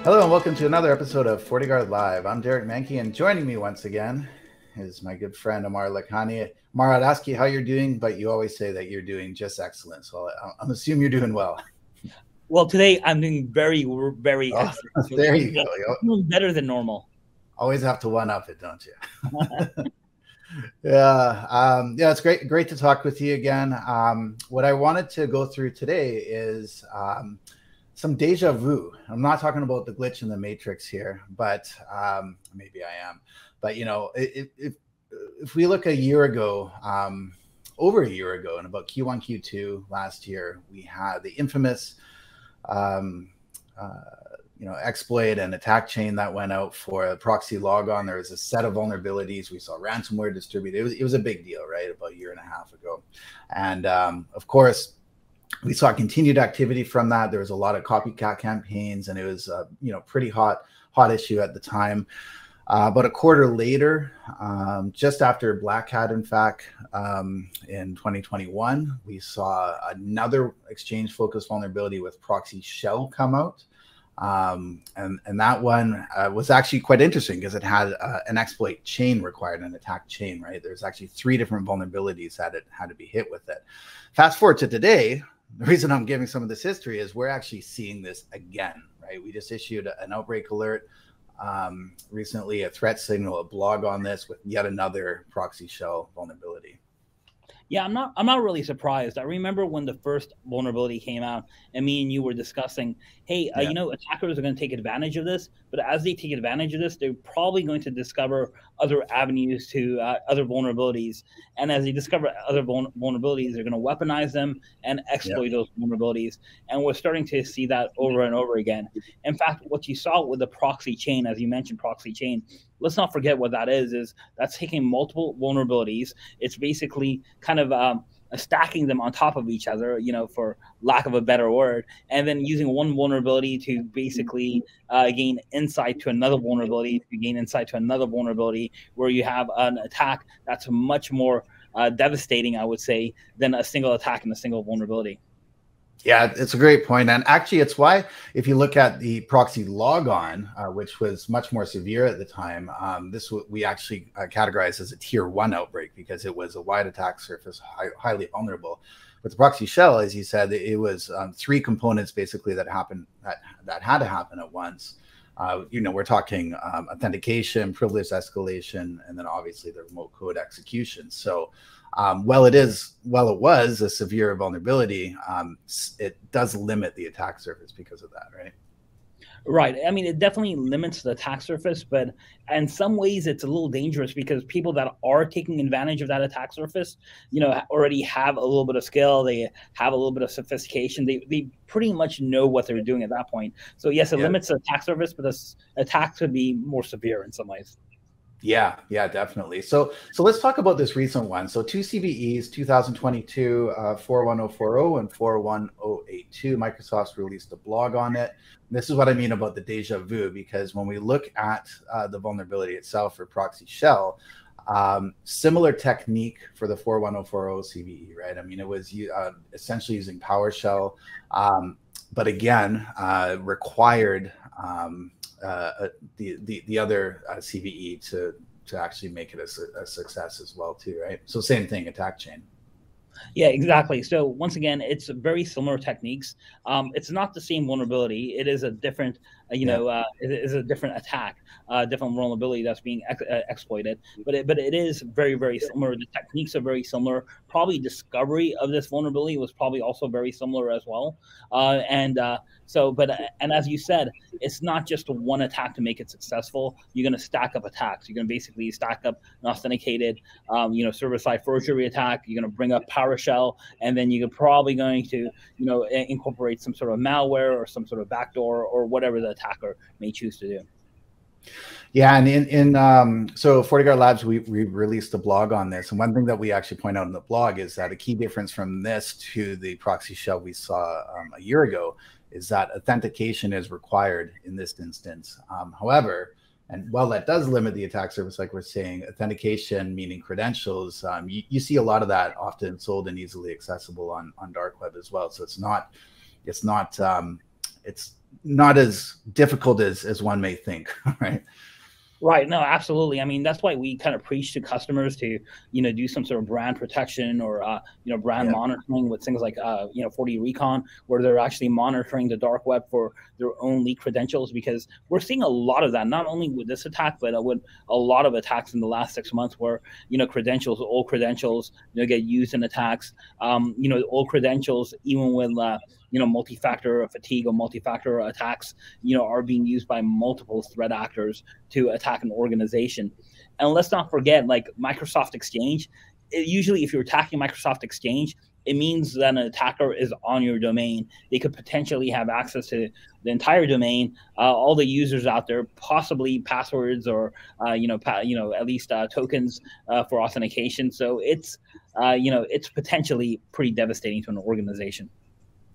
Hello and welcome to another episode of FortiGuard Live. I'm Derek Manky, and joining me once again is my good friend Aamir Lakhani. Aamir, I'd ask you how you're doing, but you always say that you're doing just excellent. So I'm assuming you're doing well. Well, today I'm doing very excellent. So there you go. Doing better than normal. Always have to one up it, don't you? Yeah, it's great to talk with you again. What I wanted to go through today is some deja vu. I'm not talking about the glitch in the matrix here, but maybe I am. But you know, if we look a year ago, over a year ago, in about Q1, Q2 last year, we had the infamous exploit and attack chain that went out for a proxy logon. There was a set of vulnerabilities. We saw ransomware distributed. It was a big deal, right? About a year and a half ago. And of course, we saw continued activity from that. There was a lot of copycat campaigns, and it was pretty hot issue at the time. But a quarter later, just after Black Hat, in fact, in 2021, we saw another exchange-focused vulnerability with proxy shell come out. And that one was actually quite interesting because it had an exploit chain required, an attack chain, right? There's actually 3 different vulnerabilities that it had to be hit with it. Fast forward to today, the reason I'm giving some of this history is we're actually seeing this again, right? We just issued an outbreak alert recently, a threat signal, a blog on this with yet another proxy shell vulnerability. Yeah, I'm not really surprised. I remember when the first vulnerability came out, and me and you were discussing, hey, attackers are going to take advantage of this, but as they take advantage of this, they're probably going to discover other avenues to other vulnerabilities. And as they discover other vulnerabilities, they're going to weaponize them and exploit those vulnerabilities. And we're starting to see that over and over again. In fact, what you saw with the proxy chain, as you mentioned, proxy chain, let's not forget what that is that's taking multiple vulnerabilities. It's basically kind of stacking them on top of each other, for lack of a better word, and then using one vulnerability to basically gain insight to another vulnerability, where you have an attack that's much more devastating, I would say, than a single attack and a single vulnerability. Yeah, it's a great point. And actually, it's why if you look at the proxy logon, which was much more severe at the time, we actually categorized as a tier 1 outbreak because it was a wide attack surface, highly vulnerable. With the proxy shell, as you said, it was 3 components basically that happened that had to happen at once. We're talking authentication, privilege escalation, and then obviously the remote code execution. So while it was a severe vulnerability, it does limit the attack surface because of that, right? Right. I mean, it definitely limits the attack surface, but in some ways it's a little dangerous because people that are taking advantage of that attack surface, already have a little bit of skill. They have a little bit of sophistication. They pretty much know what they're doing at that point. So yes, it limits the attack surface, but the attack could be more severe in some ways. Yeah, definitely. So let's talk about this recent one. So 2 CVEs, 2022, 41040 and 41082. Microsoft's released a blog on it. This is what I mean about the deja vu, because when we look at the vulnerability itself for proxy shell, similar technique for the 41040 CVE, right? I mean, it was essentially using PowerShell, but again, required the other CVE to actually make it a success as well too, right? So same thing, attack chain. Yeah, exactly. So once again, it's very similar techniques. It's not the same vulnerability. It is a different, it is a different attack, different vulnerability that's being exploited. But it is very, very similar. The techniques are very similar. Probably discovery of this vulnerability was probably also very similar as well. And as you said, it's not just one attack to make it successful. You're going to stack up attacks. You're going to basically stack up an authenticated, server-side forgery attack. You're going to bring up PowerShell, and then you're probably going to, incorporate some sort of malware or some sort of backdoor or whatever the attacker may choose to do. Yeah, and so FortiGuard Labs, we released a blog on this, and one thing that we actually point out in the blog is that a key difference from this to the proxy shell we saw a year ago is that authentication is required in this instance. However, and while that does limit the attack surface, like we're saying, authentication, meaning credentials, you see a lot of that often sold and easily accessible on dark web as well. So it's not it's not as difficult as one may think, right? Right. No, absolutely. I mean, that's why we kind of preach to customers to, do some sort of brand protection or, brand monitoring with things like, FortiRecon, where they're actually monitoring the dark web for their own leak credentials, because we're seeing a lot of that, not only with this attack, but with a lot of attacks in the last 6 months where, old credentials, get used in attacks, old credentials, even with, multi-factor fatigue or multi-factor attacks, are being used by multiple threat actors to attack an organization. And let's not forget, like Microsoft Exchange, usually if you're attacking Microsoft Exchange, it means that an attacker is on your domain. They could potentially have access to the entire domain, all the users out there, possibly passwords or at least tokens for authentication. So it's it's potentially pretty devastating to an organization.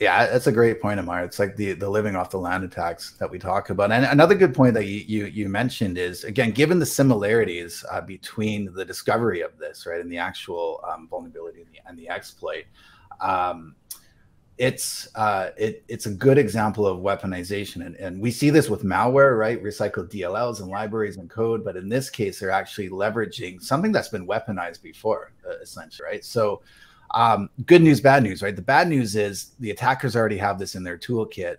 Yeah, that's a great point, Aamir. It's like the living off the land attacks that we talk about. And another good point that you mentioned is, again, given the similarities between the discovery of this, right, and the actual vulnerability and the exploit, it's a good example of weaponization. And we see this with malware, right? Recycled DLLs and libraries and code. But in this case, they're actually leveraging something that's been weaponized before, essentially, right? So good news, bad news, right? The bad news is the attackers already have this in their toolkit,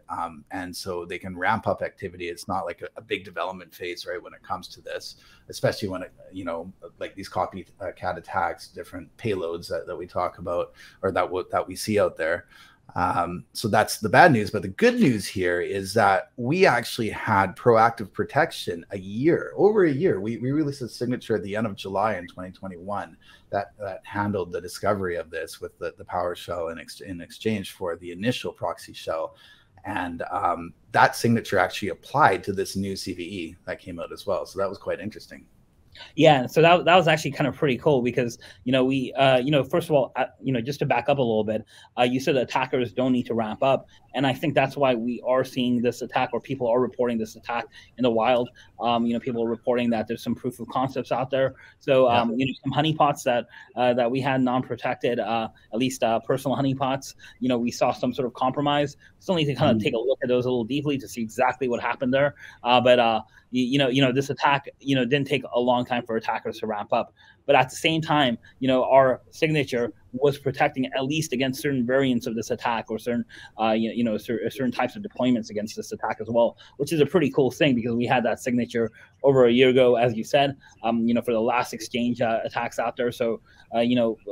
and so they can ramp up activity. It's not like a big development phase, right, when it comes to this, especially when it, like these copycat attacks, different payloads that we talk about, or that we see out there. So that's the bad news. But the good news here is that we actually had proactive protection over a year. We released a signature at the end of July in 2021 that handled the discovery of this with the PowerShell in exchange for the initial proxy shell. And that signature actually applied to this new CVE that came out as well. So that was quite interesting. Yeah, so that was actually kind of pretty cool because, we, first of all, just to back up a little bit, you said attackers don't need to ramp up. And I think that's why we are seeing this attack, or people are reporting this attack in the wild. People are reporting that there's some proof of concepts out there. So, some honeypots that we had non-protected, at least personal honeypots, we saw some sort of compromise. Still need to kind of take a look at those a little deeply to see exactly what happened there. But this attack, didn't take a long time for attackers to ramp up. But at the same time, our signature was protecting at least against certain variants of this attack, or certain, certain types of deployments against this attack as well, which is a pretty cool thing because we had that signature over a year ago, as you said, for the last Exchange attacks out there. So,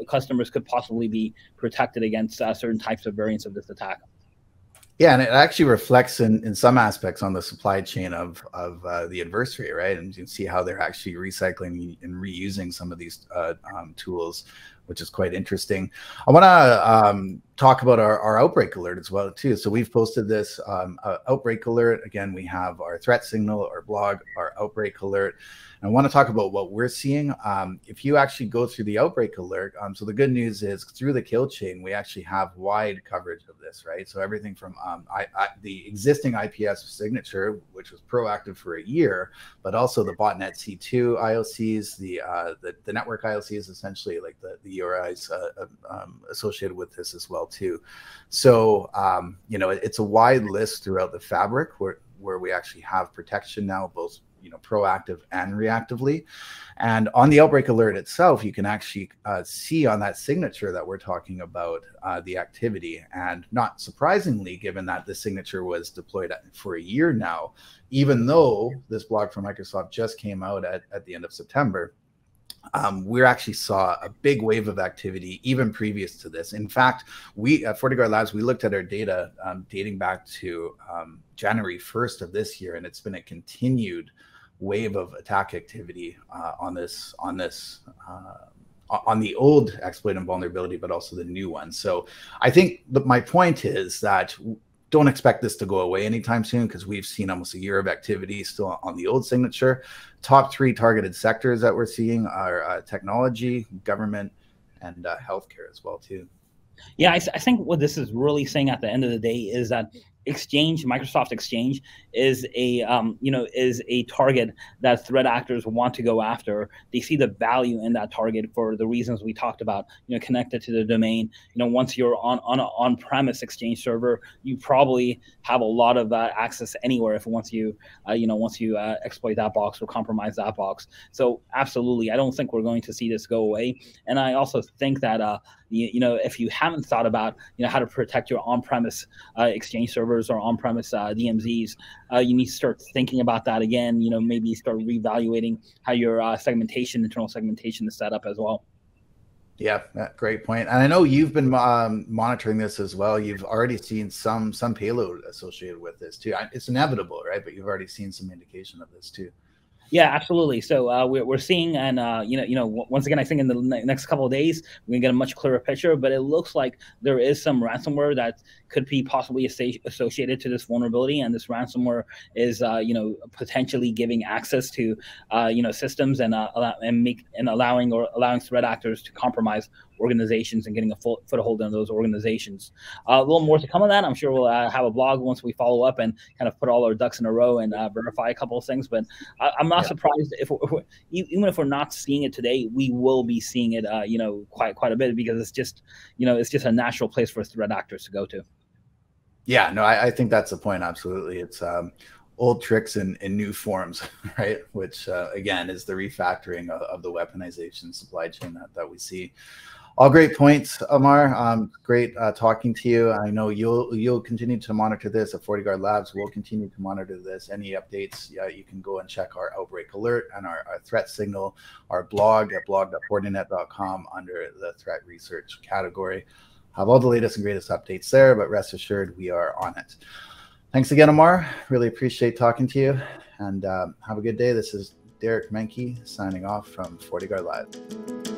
customers could possibly be protected against certain types of variants of this attack. Yeah, and it actually reflects in some aspects on the supply chain of the adversary, right? And you can see how they're actually recycling and reusing some of these tools, which is quite interesting. I want to talk about our outbreak alert as well too. So we've posted this outbreak alert. Again, we have our threat signal, our blog, our outbreak alert. And I want to talk about what we're seeing. If you actually go through the outbreak alert, so the good news is through the kill chain, we actually have wide coverage of this, right? So everything from the existing IPS signature, which was proactive for a year, but also the botnet C2 IOCs, the network IOCs, essentially like the URIs associated with this as well too. So it's a wide list throughout the fabric where we actually have protection now, both proactive and reactively. And on the outbreak alert itself, you can actually see on that signature that we're talking about the activity. And not surprisingly, given that the signature was deployed for a year now, even though this blog from Microsoft just came out at the end of September, we actually saw a big wave of activity even previous to this. In fact, we at FortiGuard Labs, we looked at our data dating back to January 1st of this year, and it's been a continued wave of attack activity on the old exploit and vulnerability, but also the new one. So I think my point is that don't expect this to go away anytime soon, because we've seen almost a year of activity still on the old signature. Top 3 targeted sectors that we're seeing are technology, government, and healthcare as well too. Yeah, I think what this is really saying at the end of the day is that Exchange, Microsoft Exchange, is a is a target that threat actors want to go after. They see the value in that target for the reasons we talked about. Connected to the domain. Once you're on an on-premise Exchange server, you probably have a lot of access anywhere if once you exploit that box or compromise that box. So absolutely, I don't think we're going to see this go away. And I also think that if you haven't thought about how to protect your on-premise Exchange servers or on-premise DMZs, you need to start thinking about that again. Maybe start reevaluating how your internal segmentation is set up as well. Yeah, great point. And I know you've been monitoring this as well. You've already seen some payload associated with this too. It's inevitable, right? But you've already seen some indication of this too. Yeah, absolutely. So we're seeing, and once again, I think in the next couple of days we're gonna get a much clearer picture. But it looks like there is some ransomware that could be possibly associated to this vulnerability, and this ransomware is potentially giving access to systems and allowing threat actors to compromise organizations and getting a full foothold in those organizations. A little more to come on that. I'm sure we'll have a blog once we follow up and kind of put all our ducks in a row and verify a couple of things. But I'm not surprised if even if we're not seeing it today, we will be seeing it quite a bit, because it's just a natural place for threat actors to go to. Yeah, no, I think that's the point. Absolutely. It's old tricks in new forms, right? Which again is the refactoring of the weaponization supply chain that we see. All great points, Aamir. Great talking to you. I know you'll continue to monitor this at FortiGuard Labs. We'll continue to monitor this. Any updates, you can go and check our outbreak alert and our threat signal, our blog at blog.fortinet.com under the threat research category. Have all the latest and greatest updates there, but rest assured we are on it. Thanks again, Aamir. Really appreciate talking to you, and have a good day. This is Derek Manky signing off from FortiGuard Live.